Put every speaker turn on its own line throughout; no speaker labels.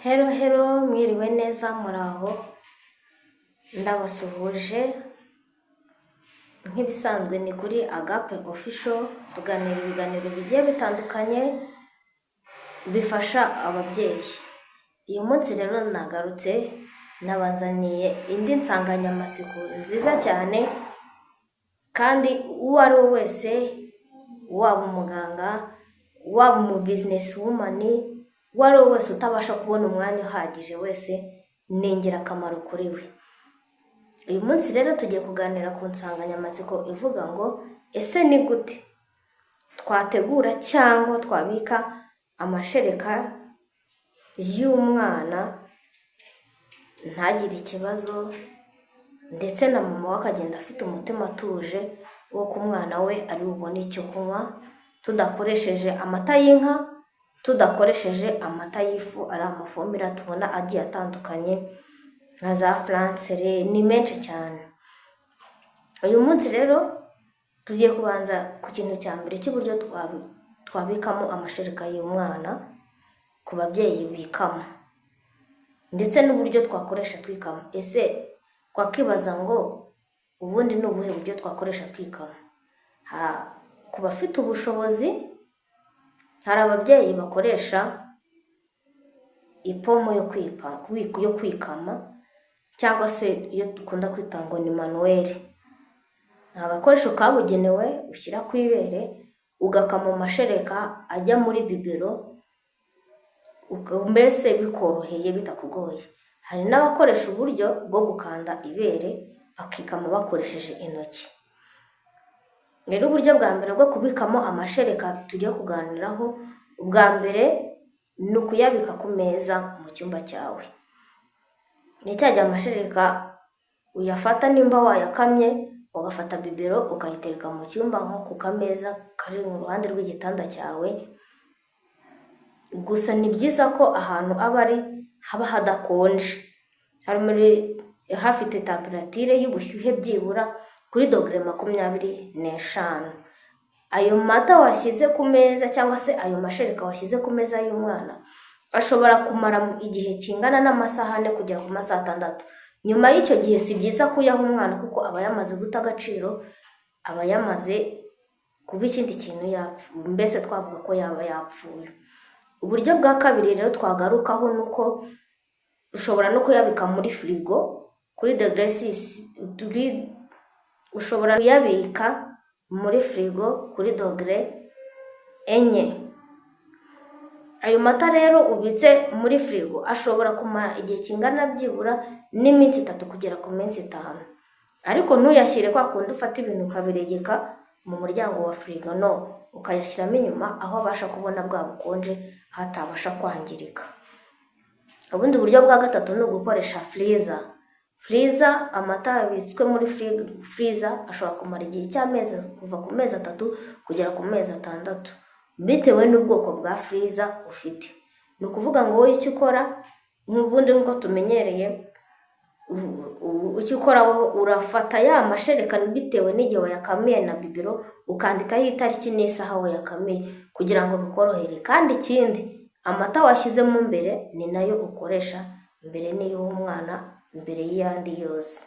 Hello hello, mwiriwe neza muraho, ndabasuhuje. Nk'ibisanzwe ni kuri Agape Official, tuganira ibiganiro bigiye bitandukanye bifasha ababyeyi. Uyu munsi rero nagarutse nabazaniye indi nsanganyamatsiko nziza cyane, kandi uwo ari we wese, waba umuganga, waba umu business woman, uwo ari we wese utabasha kubona umwanya uhagije wese ni ingirakamaro kuri we. Uyu munsi rero tugiye kuganira ku nsanganyamatsiko ivuga ngo ese ni gute twategura cyangwa twabika amashereka y'umwana ntagire ikibazo, ndetse na mama we akagenda afite umutima atuje wo ku mwana we ari bubone icyo kunywa, tudakoresheje amata y'inka, tudakoresheje amata y'ifu, ari amafumbire tubona agiye atandukanye nka za furansere, ni menshi cyane. Uyu munsi rero tugiye kubanza ku kintu cya mbere cy'uburyo twabikamo amashereka y'umwana ku babyeyi bikama, ndetse n'uburyo twakoresha twikama. Ese twakibaza ngo ubundi ni ubuhe buryo twakoresha twikama? Ku bafite ubushobozi, hari ababyeyi bakoresha ipomo yo kwikama, cyangwa se iyo dukunda kwita ngo ni manuweli. Ni agakoresho kabugenewe ushyira ku ibere ugakama amashereka ajya muri bibero, mbese bikoroheye bitakugoye. Hari n'abakoresha uburyo bwo gukanda ibere bakikama bakoresheje intoki. Rero uburyo bwa mbere bwo kubikamo amashereka tugiye kuganiraho, ubwa mbere ni ukuyabika ku meza mu cyumba cyawe. Ni cya gihe amashereka uyafata, nimba wayakamye ugafata bibero ukayitereka mu cyumba nko ku kameza kari mu ruhande rw'igitanda cyawe. Gusa ni byiza ko ahantu aba ari haba hadakonje, hafite temperatire y'ubushyuhe byibura kuri dogere 25. Ayo mata washyize ku meza cyangwa se ayo mashereka washyize ku meza y'umwana ashobora kumara igihe kingana n'amasaha 4 kugera ku masaha 6. Nyuma y'icyo gihe si byiza kuyaha umwana, kuko aba yamaze guta agaciro, aba yamaze kuba ikindi kintu yapfuye, mbese twavuga ko yaba yapfuye. Uburyo bwa kabiri rero twagarukaho nuko ushobora no kuyabika muri firigo kuri dogere 6. Ushobora kuyabika muri firigo kuri dogere 4. Ayo mata rero ubitse muri firigo ashobora kumara igihe kingana byibura n'iminsi 3 kugera ku minsi 5. Ariko ntuyashyire kwa kundi ufata ibintu ukabiregeka mu muryango wa firigo, no, ukayashyiramo inyuma aho abasha kubona bwa bukonje, hatabasha kwangirika. Ubundi buryo bwa gatatu ni ugukoresha furiza. Amata yabitswe muri furiza ashobora kumara igihe cy'amezi kuva ku mezi 3 kugera ku mezi 6, bitewe n'ubwoko bwa furiza ufite. Ni ukuvuga ngo wowe icyo ukora, nk'ubundi nk'uko tumenyereye, icyo ukora urafata ya mashereka bitewe n'igihe wayakamiye na bibero, ukandikaho itariki n'isaha wayakamiye kugira ngo bikorohere. Kandi ikindi, amata washyizemo mbere ni nayo ukoresha mbere n'iy'umwana, mbere y'iyandi yose.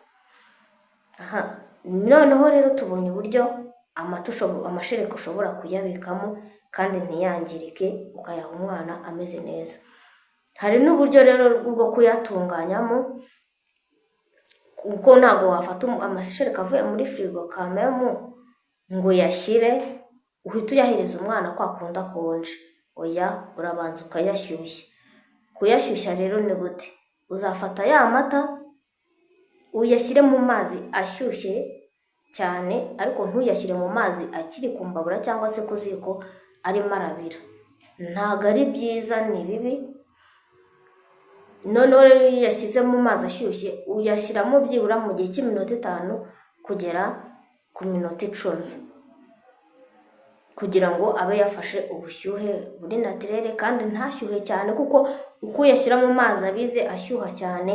Noneho rero tubonye uburyo amashereka ushobora kuyabikamo kandi ntiyangirike, ukayaha umwana ameze neza. Hari n'uburyo rero bwo kuyatunganyamo, kuko ntabwo wafata amashereka avuye muri firigo kamemu ngo uyashyire uhita uyahereza umwana kwa kundi akonje. Oya, urabanza ukayashyushya. Kuyashyushya rero ni gute? Uzafata ya mata uyashyire mu mazi ashyushye cyane, ariko ntuyashyire mu mazi akiri ku mbabura cyangwa se ku ziko arimo arabira. Ntabwo ari byiza, ni bibi. Noneho rero iyo uyashyize mu mazi ashyushye uyashyiramo byibura mu gihe cy'iminota 5 kugera ku minota 10, kugira ngo abe yafashe ubushyuhe buri natirere kandi ntashyuhe cyane, kuko uko uyashyira mu mazi abize ashyuha cyane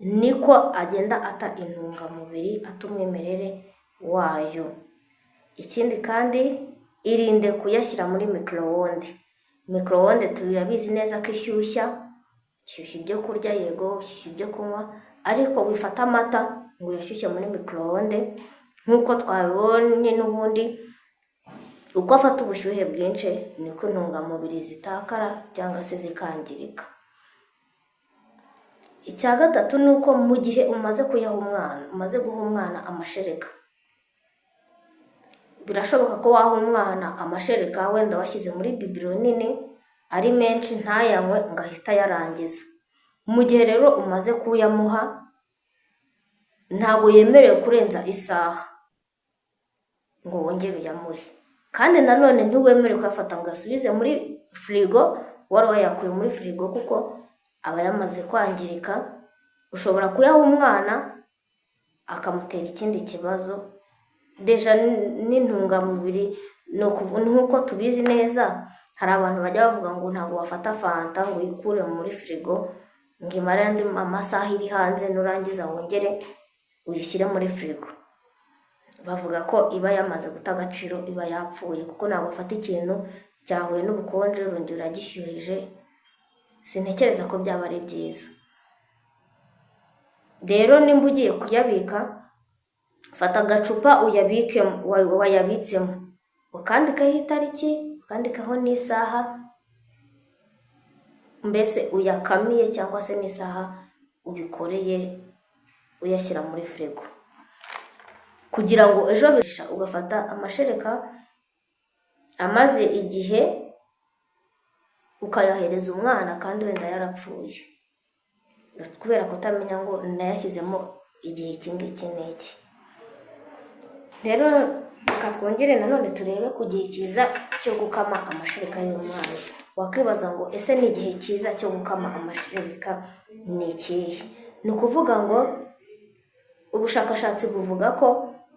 niko agenda ata intungamubiri, ata umwimerere wayo. Ikindi kandi, irinde kuyashyira muri micro-onde. Micro-onde turabizi neza ko ishyushya shyushya ibyo kurya yego, shyushya ibyo kunywa, ariko wifata amata ngo uyashyushye muri micro-onde nk'uko twabibonye n'ubundi. Uko afata ubushyuhe bwinshi niko intungamubiri zitakara cyangwa se zikangirika. Icya gatatu ni uko mu gihe umaze guha umwana amashereka, birashoboka ko waha umwana amashereka wenda washyize muri bibiro nini ari menshi ntayanywe ngo ahita ayarangiza. Mu gihe rero umaze kuyamuha, ntabwo yemerewe kurenza isaha ngo wongere uyamuhe, kandi nanone ntiwemerewe kuyafata ngo asubize muri firigo wari wayakuye muri firigo, kuko aba yamaze kwangirika. Ushobora kuyaha umwana akamutera ikindi kibazo. Deja n'intungamubiri nk'uko tubizi neza, hari abantu bajya bavuga ngo ntabwo wafata fanta ngo uyikure muri firigo ngo imare andi amasaha iri hanze, nurangiza wongere uyishyire muri firigo. Bavuga ko iba yamaze guta agaciro, iba yapfuye, kuko ntabwo afata ikintu cyahuye n'ubukonje urongera uragishyuhije. Sintekereza ko byaba ari byiza. Rero nimba ugiye kuyabika, fata agacupa wayabitsemo, ukandikaho itariki, ukandikaho n'isaha, mbese uyakamiye cyangwa se n'isaha ubikoreye uyashyira muri firigo, kugira ngo ejo bisha ugafata amashereka amaze igihe ukayahereza umwana kandi wenda yarapfuye, kubera kutamenya ngo nayashyizemo igihe iki ngiki n'iki. Rero reka twongere nanone turebe ku gihe cyiza cyo gukama amashereka y'umwana. Wakwibaza ngo ese ni igihe cyiza cyo gukama amashereka ni ikihe? Ni ukuvuga ngo ubushakashatsi buvuga ko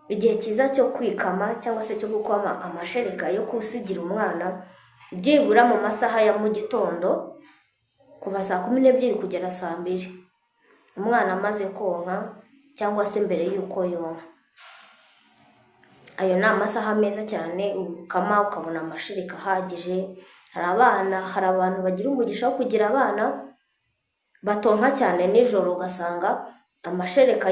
igihe cyiza cyo kwikama cyangwa se cyo gukama amashereka yo kusigira umwana byibura mu masaha ya mu gitondo, kuva saa 12 kugera saa 2, umwana amaze konka cyangwa se mbere y'uko yonka. Ayo ni amasaha meza cyane ukama ukabona amashereka ahagije. Hari abantu bagira umugisha wo kugira abana batonka cyane nijoro, ugasanga amashereka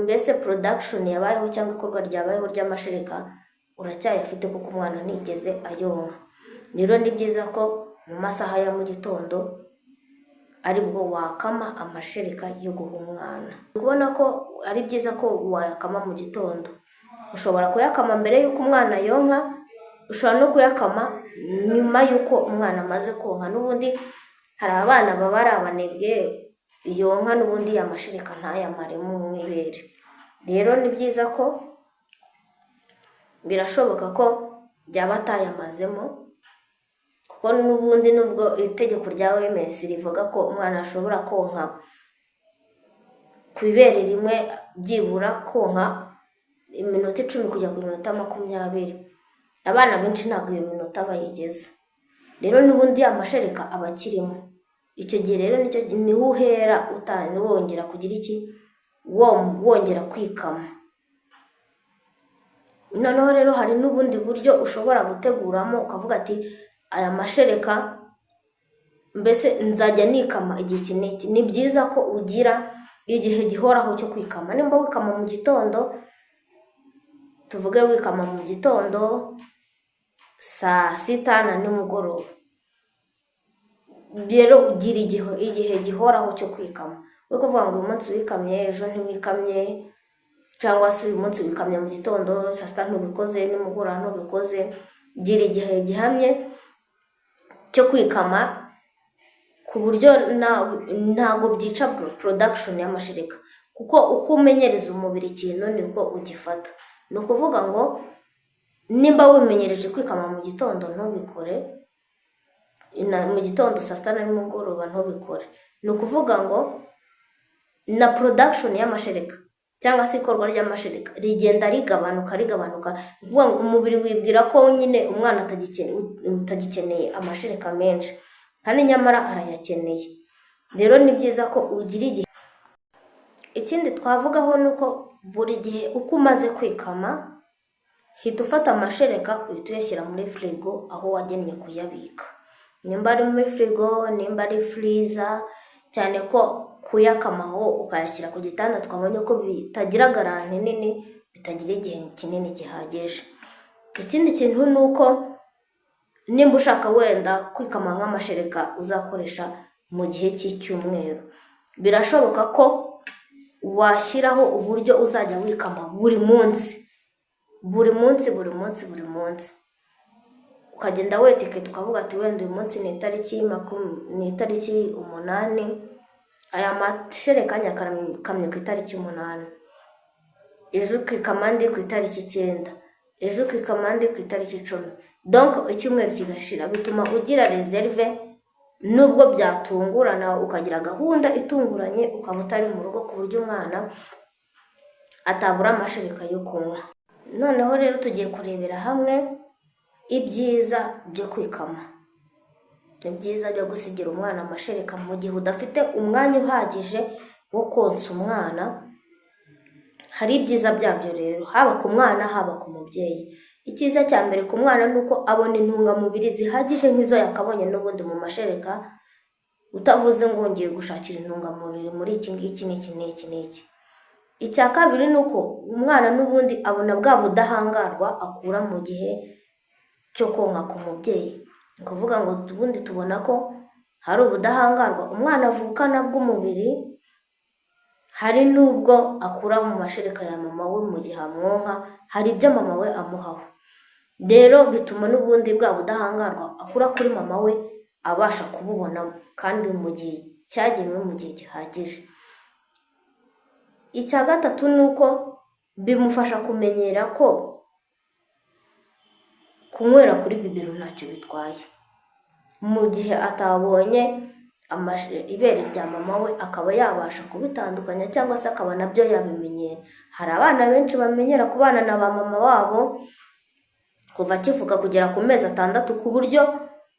mbese production yabayeho cyangwa ikorwa ryabayeho ry'amashereka uracyayafite kuko umwana ntigeze ayonka. Rero ni byiza ko mu masaha ya mu gitondo aribwo wakama amashereka yo guha umwana. Ubona ko ari byiza ko wayakama mu gitondo. Ushobora kuyakama mbere y'uko umwana yonka, ushobora no kuyakama nyuma y'uko umwana amaze konka. N'ubundi hari abana baba ari abanebwe, yonka n'ubundi amashereka ntayamaremo mu ibere. Rero ni byiza ko birashoboka ko byaba atayamazemo, kuko n'ubundi nubwo itegeko rya OMS rivuga ko umwana ashobora konka ku ibere rimwe byibura konka iminota 10 kujya ku minota 20, abana benshi ntabwo iyo minota bayigeza. Rero n'ubundi amashereka aba akirimo. Icyo gihe rero niho uhera wongera kugira iki, wongera kwikama. Noneho rero hari n'ubundi buryo ushobora guteguramo ukavuga ati aya mashereka mbese nzajya nikama igihe kiniki. Ni byiza ko ugira igihe gihoraho cyo kwikama. Nimba wikama mu gitondo, tuvuge wikama mu gitondo saa 6 na nimugoroba, rero ugira igihe gihoraho cyo kwikama. We kuvuga ngo uyu munsi wikamye ejo ntiwikamye, cyangwa se uyu munsi wikamye mu gitondo saa 6 ntubikoze, nimugoroba ntubikoze. Gira igihe gihamye cyo kwikama ku buryo ntago byica production y'amashereka, kuko uko umenyereza umubiri ikintu nibwo ugifata. Ni ukuvuga ngo nimba wimenyereje kwikama mu gitondo ntubikore, mu gitondo saa 6 na nimugoroba ntubikore. Ni ukuvuga ngo na production y'amashereka cyangwa se ikorwa ry'amashereka rigenda rigabanuka. Ni ukuvuga ngo umubiri wibwira ko nyine umwana utagikeneye amashereka menshi, kandi nyamara arayakeneye. Rero ni byiza ko ugira igihe. Ikindi twavugaho ni uko buri gihe uko umaze kwikama, hita ufata amashereka uhita uyashyira muri firigo aho wagennye kuyabika. Nimba ari muri firigo, nimba ari freezer, cyane ko kuyakamaho ukayashyira ku gitanda twabonye ko bitagira garanti nini, bitagira igihe kinini gihagije. Ikindi kintu ni uko nimba ushaka wenda kwikama nk'amashereka uzakoresha mu gihe cy'icyumweru, birashoboka ko washyiraho uburyo uzajya wikama buri munsi, ukagenda wetiketa ukavuga ati wenda uyu munsi ni itariki 8, aya mashereka nyakamye ku itariki 8, ejo ukikama andi ku itariki 9, ejo ukikama andi ku itariki 10. Donc icyumweru kigashira, bituma ugira reserve nubwo byatungurana, ukagira gahunda itunguranye, ukaba utari mu rugo ku buryo umwana atabura amashereka yo kunywa. Noneho rero tugiye kurebera hamwe ibyiza byo kwikama, ibyiza byo gusigira umwana amashereka mu gihe udafite umwanya uhagije wo konsa umwana. Hari ibyiza byabyo rero, haba ku mwana haba ku mubyeyi. Icyiza cya mbere ku mwana ni uko abona intungamubiri zihagije nk'izo yakabonye n'ubundi mu mashereka, utavuze ngo ngiye gushakira intungamubiri muri iki ngiki n'iki. Icya kabiri ni uko umwana n'ubundi abona bwa budahangarwa akura mu gihe cyo konka ku mubyeyi. Ni ukuvuga ngo ubundi tubona ko hari ubudahangarwa umwana avukana bw'umubiri, hari n'ubwo akura mu mashereka ya mama we mu gihe amwonka, hari ibyo mama we amuhaho. Rero bituma n'ubundi bwa budahangarwa akura kuri mama we abasha kububona kandi mu gihe cyagenwe, mu gihe gihagije. Icya gatatu ni uko bimufasha kumenyera ko kunywera kuri bibero ntacyo bitwaye. Mu gihe atabonye ibere rya mama we akaba yabasha kubitandukanya, cyangwa se akaba nabyo yabimenyera. Hari abana benshi bamenyera kubana na ba mama wabo kuva akivuka kugera ku mezi 6, ku buryo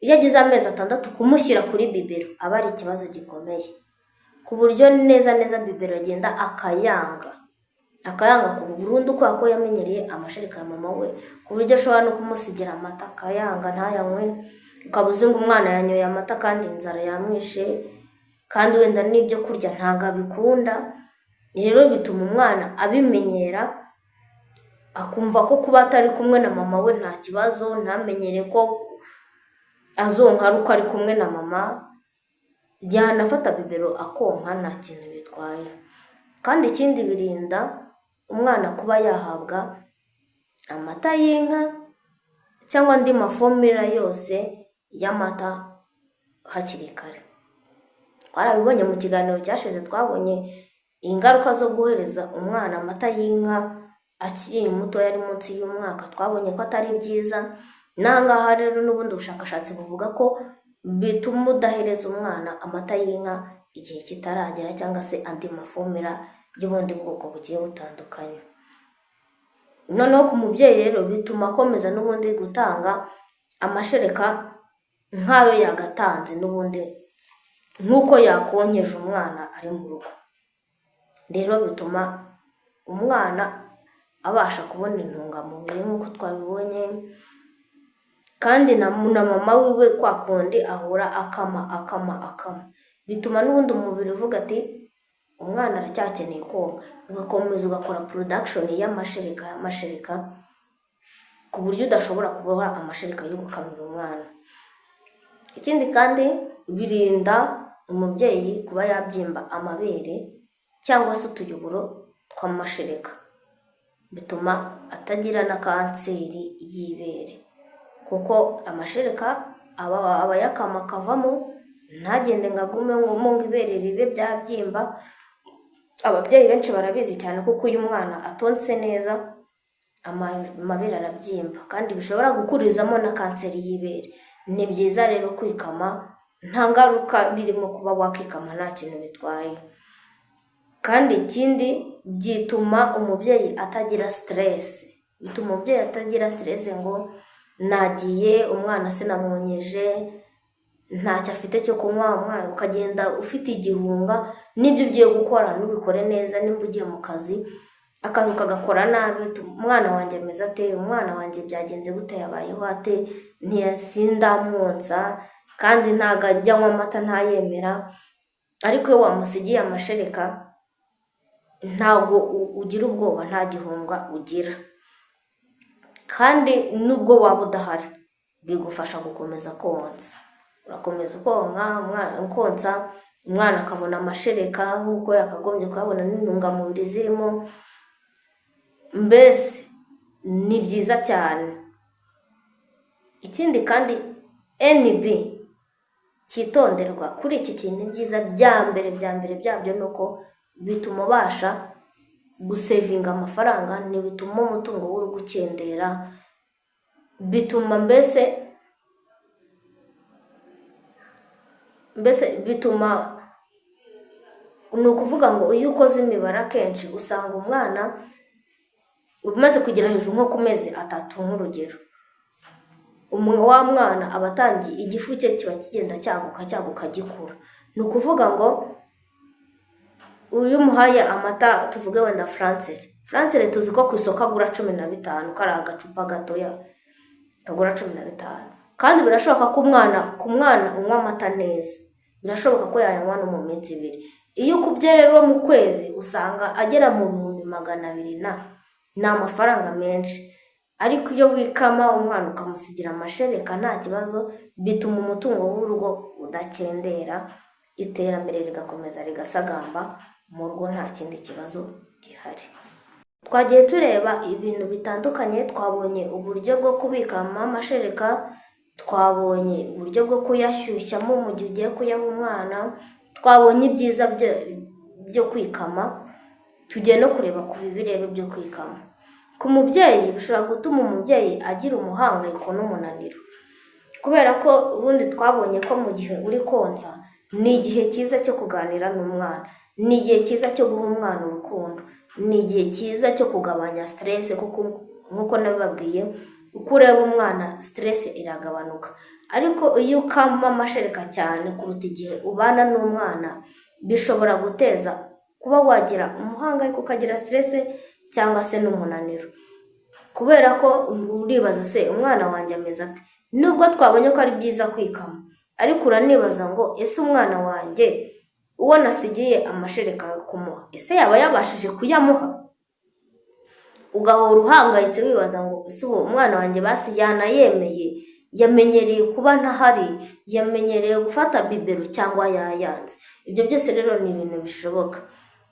iyo agize amezi 6 kumushyira kuri bibero aba ari ikibazo gikomeye, ku buryo neza bibero agenda akayanga ku burundu kubera ko yamenyereye amashereka ya mama we, ku buryo ashobora no kumusigira amata akayanga ntayanywe, ukaba uzi ngo umwana yanyoye amata kandi inzara yamwishe, kandi wenda n'ibyo kurya ntabwo abikunda. Rero bituma umwana abimenyera, akumva ko kuba atari kumwe na mama we nta kibazo, ntamenyere ko azonka ari uko ari kumwe na mama, yanafata bibero akonka nta kintu bitwaye. Kandi ikindi birinda umwana kuba yahabwa amata y'inka cyangwa andi mafomera yose y'amata hakiri kare. Twarabibonye mu kiganiro cyashize, twabonye ingaruka zo guhereza umwana amata y'inka akiri muto, yari munsi y'umwaka. Twabonye ko atari byiza. Nangaha rero n'ubundi bushakashatsi buvuga ko bituma udahereza umwana amata y'inka igihe kitaragera, cyangwa se andi mafomera y'ubundi bwoko bugiye butandukanye. Noneho ku mubyeyi rero bituma akomeza n'ubundi gutanga amashereka nk'ayo yagatanze n'ubundi, nk'uko yakonkeje umwana ari mu rugo. Rero bituma umwana abasha kubona intungamubiri nk'uko twabibonye, kandi na mama wiwe kwa kundi ahora akama, bituma n'ubundi umubiri uvuga ati umwana aracyakeneye konka, ugakomeza ugakora production y'amashereka ku buryo udashobora kubura amashereka yo gukamira umwana. Ikindi kandi birinda umubyeyi kuba yabyimba amabere cyangwa se utuyoboro tw'amashereka, bituma atagira na kanseri y'ibere, kuko amashereka aba yakama akavamo, ntagende ngo agume ngo ibere ribe byabyimba. Ababyeyi benshi barabizi cyane kuko uyu mwana atonse neza amabere arabyimba, kandi bishobora gukurizamo na kanseri y'ibere. Ni byiza rero kwikama, nta ngaruka birimo kuba wakikama, nta kintu bitwaye. Kandi ikindi byituma umubyeyi atagira stress, ngo nagiye umwana sinamwonyeje, ntacyo afite cyo kunywa, umwana ukagenda ufite igihunga n'ibyo ugiye gukora ntubikore neza. Nimba ugiye mu kazi, akazi ukagakora nabi, umwana wanjye ameze ate, umwana wanjye byagenze gute, yabayeho ate, ntiyasindamwonsa kandi ntago ajya anywa amata ntayemera, ariko iyo wamusigiye amashereka ntabwo ugira ubwoba, nta gihunga ugira, kandi nubwo waba udahari bigufasha gukomeza konsa. Urakomeza konsa, umwana akabona amashereka nk'uko yakagombye kuyabona n'intungamubiri zirimo, mbese ni byiza cyane. Ikindi kandi NB cyitonderwa kuri iki kintu, ibyiza bya mbere byabyo ni uko bituma ubasha gusevinga amafaranga, ntibituma umutungo w'urugo ukendera, bituma mbese bituma, ni ukuvuga ngo iyo ukoze imibare akenshi usanga umwana umaze kugera hejuru nko ku mezi 3 nk'urugero, wa mwana aba atangiye, igifu cye kiba kigenda cyaguka gikura. Ni ukuvuga ngo uyu umuhaye amata, tuvuge wenda Francere tuzi ko ku isoko agura 15, kari agacupa gatoya kagura 15, kandi birashoboka ko umwana unywa amata neza, birashoboka ko yayanywa no mu minsi 2. Iyo ukubye rero mu kwezi usanga agera mu 200 ni amafaranga menshi. Ariko iyo wikama umwana ukamusigira amashereka nta kibazo, bituma umutungo w'urugo udakendera, iterambere rigakomeza rigasagamba mu rugo, nta kindi kibazo gihari. Twagiye tureba ibintu bitandukanye, twabonye uburyo bwo kubikamo amashereka, twabonye uburyo bwo kuyashyushyamo mu gihe ugiye kuyaha umwana, twabonye ibyiza byo kwikama, tugiye no kureba ku bibi rero byo kwikama. Ku mubyeyi bishobora gutuma umubyeyi agira umuhangayiko n'umunaniro, kubera ko ubundi twabonye ko mu gihe uri konsa ni igihe cyiza cyo kuganira n'umwana, ni igihe cyiza cyo guha umwana urukundo, ni igihe cyiza cyo kugabanya stress, kuko nk'uko nabibabwiye, uko ureba umwana stress iragabanuka. Ariko iyo ukama amashereka cyane kuruta igihe ubana n'umwana, bishobora guteza kuba wagira umuhangayiko, ukagira stress cyangwa se n'umunaniro, kubera ko uribaza se umwana wanjye ameze ate. Nubwo twabonye ko ari byiza kwikama, ariko uranibaza ngo ese umwana wanjye uwo nasigiye amashereka kumuha, ese yaba yabashije kuyamuha? Ugahora uhangayitse wibaza ngo ese uwo umwana wanjye basi yanayemeye, yamenyereye kuba ntahari, yamenyereye gufata bibero cyangwa yayanze. Ibyo byose rero ni ibintu bishoboka.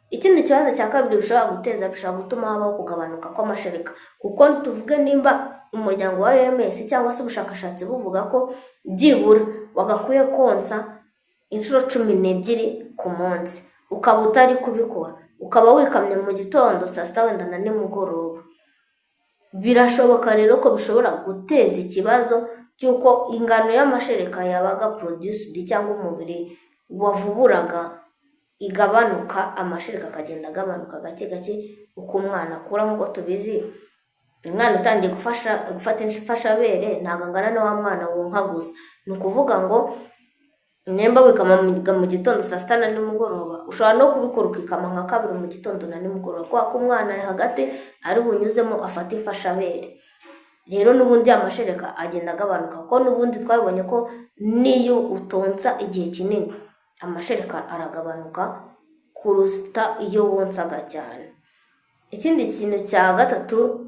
Ikindi kibazo cya kabiri bishobora gutuma habaho kugabanuka kw'amashereka, kuko tuvuge nimba umuryango wa OMS cyangwa se ubushakashatsi buvuga ko byibura wagakwiye konsa inshuro 12 ku munsi, ukaba utari kubikora, ukaba wikamye mu gitondo, saa sita, wenda na nimugoroba, birashoboka rero ko bishobora guteza ikibazo cy'uko ingano y'amashereka yabaga produced cyangwa umubiri wavuburaga igabanuka, amashereka akagenda agabanuka gake gake uko umwana akura. Nk'uko tubizi, umwana utangiye gufata imfashabere ntabwo angana na wa mwana wonka gusa. Ni ukuvuga ngo nimba wikama mu gitondo, saa sita na nimugoroba, ushobora no kubikora ukikama nka 2 mu gitondo na nimugoroba, kuko umwana ari hagati ari bunyuzemo afata imfashabere. Rero n'ubundi amashereka agenda agabanuka, kuko n'ubundi twabonye ko niyo utonsa igihe kinini, amashereka aragabanuka kuruta iyo wonsaga cyane. Ikindi kintu cya gatatu,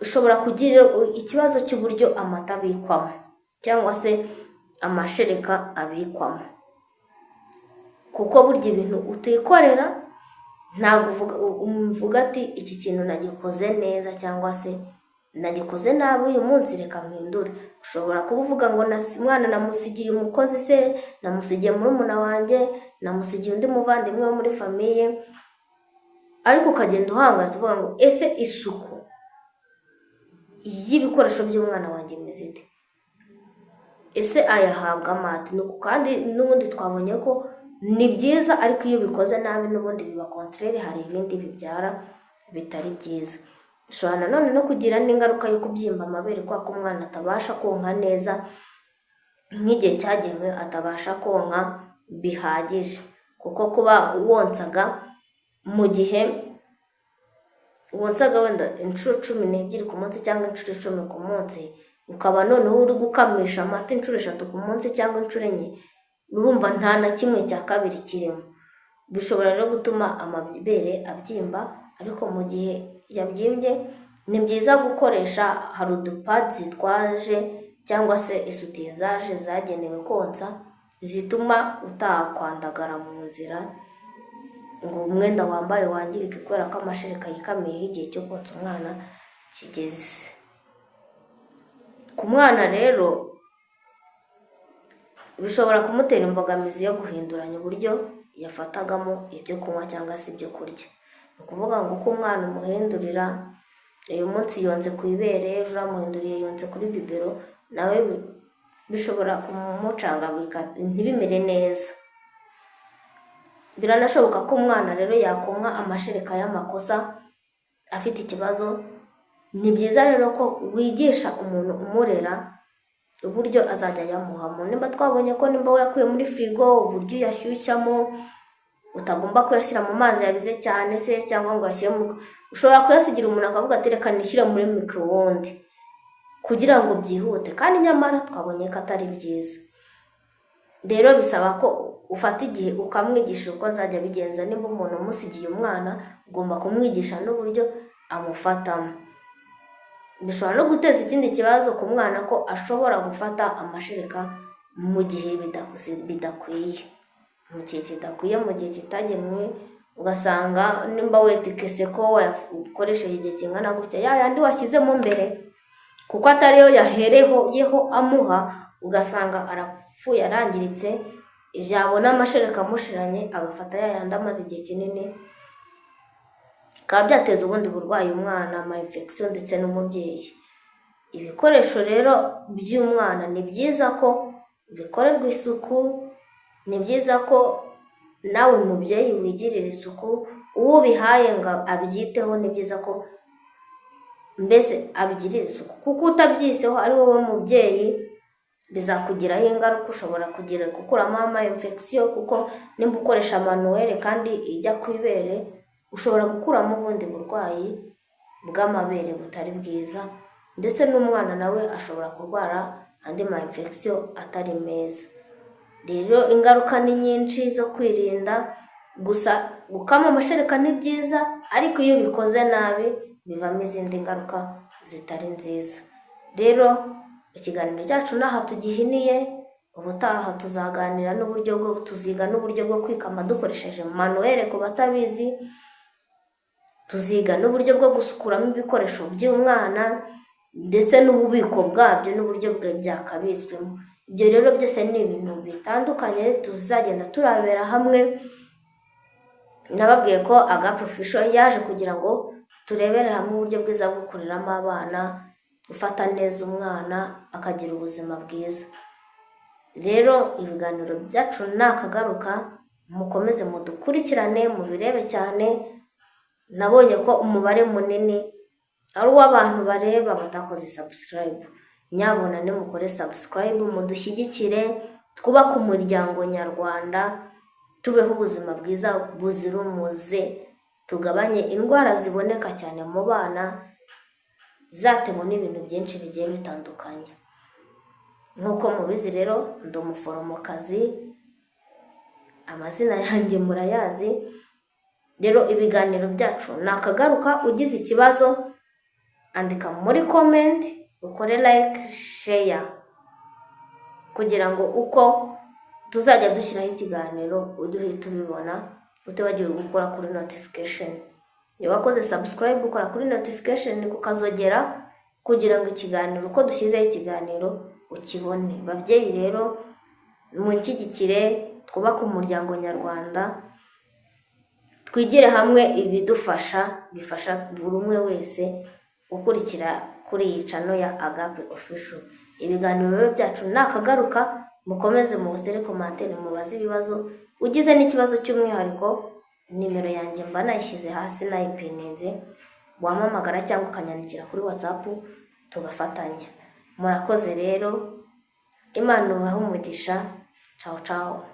ushobora kugira ikibazo cy'uburyo amata abikwamo cyangwa se amashereka abikwamo, kuko burya ibintu utikorera ntabwo uvuga ati iki kintu nagikoze neza cyangwa se nagikoze nabi uyu munsi reka mpindure. Ushobora kuba uvuga ngo mwana namusigiye umukozi se, namusigiye murumuna wanjye, namusigiye undi muvandimwe wo muri famiye, ariko ukagenda uhangayitse uvuga ngo ese isuku y'ibikoresho by'umwana wanjye imeze ite, ese ayahabwa amata? Kandi n'ubundi twabonye ko ni byiza, ariko iyo bikoze nabi n'ubundi biba contraire, hari ibindi bibyara bitari byiza. Ushobora nanone no kugira n'ingaruka yo kubyimba amabere, kwa ko umwana atabasha konka neza nk'igihe cyagenwe, atabasha konka bihagije, kuko kuba wonsaga mu gihe wonsaga wenda inshuro 12 ku munsi cyangwa inshuro 10 ku munsi, ukaba noneho uri gukamisha amata inshuro 3 ku munsi cyangwa inshuro 4, urumva nta na kimwe cya kabiri kirimo. Bishobora rero gutuma amabere abyimba, ariko mu gihe yabyimbye ni byiza gukoresha, hari udupads twaje cyangwa se isutiye zaje zagenewe konsa, zituma utakwandagara mu nzira ngo umwenda wambare wangirike kubera ko amashereka yikamiyeho igihe cyo konsa umwana kigeze. Ku mwana rero bishobora kumutera imbogamizi yo guhinduranya uburyo yafatagamo ibyo kunywa cyangwa se ibyo kurya. Ni ukuvuga ngo uko umwana umuhindurira, uyu munsi yonze ku ibere, ejo uramuhinduriye yonze kuri bibero, nawe bishobora kumucanga ntibimere neza. Biranashoboka ko umwana rero yakonka amashereka y'amakosa afite ikibazo. Ni byiza rero ko wigisha umuntu umurera uburyo azajya yamuhamo. Nimba twabonye ko nimba wayakuye muri firigo, uburyo yashyushyamo, utagomba kuyashyira mu mazi yabize cyane se, cyangwa ngo ushobora kuyasigira umuntu akavuga ati reka nishyire muri micro-onde kugira ngo byihute, kandi nyamara twabonye ko atari byiza. Rero bisaba ko ufata igihe ukamwigisha uko azajya abigenza. Nimba umuntu umusigiye umwana, ugomba kumwigisha n'uburyo amufatamo. Bishobora no guteza ikindi kibazo ku mwana, ko ashobora gufata amashereka mu gihe bidakwiye, mu gihe kidakwiye, mu gihe kitagenwe. Ugasanga nimba wetikese ko wayakoresheje igihe kingana gutya, yandi washyizemo mbere kuko atariyo yahereyeho amuha, ugasanga arapfuye arangiritse, yabona amashereka amushiranye agafata yandi amaze igihe kinini, bikaba byateza ubundi burwayi umwana, ama infection ndetse n'umubyeyi. Ibikoresho rero by'umwana ni byiza ko bikorerwa isuku. Ni byiza ko nawe mubyeyi wigirira isuku, uwo bihaye ngo abyiteho. Ni byiza ko mbese abigirira isuku, kuko utabyiseho ari wowe mubyeyi bizakugiraho ingaruka. Ushobora gukuramo ama infection, kuko nimba ukoresha manuel kandi ijya ku ibere, ushobora gukuramo ubundi burwayi bw'amabere butari bwiza, ndetse n'umwana nawe ashobora kurwara andi ma infection atari meza. Rero ingaruka ni nyinshi zo kwirinda. Gusa gukama amashereka ni byiza, ariko iyo bikoze nabi bivamo izindi ngaruka zitari nziza. Rero ikiganiro cyacu naha tugihiniye. Ubutaha tuziga n'uburyo bwo kwikama dukoresheje manuel ku batabizi, tuziga n'uburyo bwo gusukuramo ibikoresho by'umwana, ndetse n'ububiko bwabyo n'uburyo byakabitswemo. Ibyo rero byose ni ibintu bitandukanye tuzagenda turabera hamwe. Nababwiye ko Agape Official yaje kugira ngo turebere hamwe uburyo bwiza bwo kureramo abana, gufata neza umwana akagira ubuzima bwiza. Rero ibiganiro byacu nakagaruka, mukomeze mudukurikirane, mubirebe cyane. Nabonye ko umubare munini ari uw'abantu bareba batakoze subscribe. Nyabona nimukore subscribe, mudushyigikire, twubake umuryango nyarwanda, tubeho ubuzima bwiza buzira umuze, tugabanye indwara ziboneka cyane mu bana, zatewe n'ibintu byinshi bigiye bitandukanye. Nk'uko mubizi rero, ndi umuforomokazi, amazina yanjye murayazi. Rero ibiganiro byacu nakagaruka. Ugize ikibazo andika muri comment, ukore like, share, kugira ngo uko tuzajya dushyiraho ikiganiro ujye uhita ubibona, utibagiwe gukora kuri notification. Iyo wakoze subscribe, ukora kuri notification kukazogera, kugira ngo ikiganiro uko dushyizeho ikiganiro ukibone. Babyeyi rero munshyigikire, twubake umuryango nyarwanda, twigire hamwe ibidufasha, bifasha buri umwe wese ukurikira kuri iyi channel ya Agape Official. Ibiganiro rero byacu nakagaruka, mukomeze mutere commentaire, mubaze ibibazo. Ugize n'ikibazo cy'umwihariko, nimero yanjye mba nayishyize hasi nayipininze, wampamagara cyangwa ukanyandikira kuri WhatsApp tugafatanya. Murakoze rero, Imana ibahe umugisha. Ciao ciao.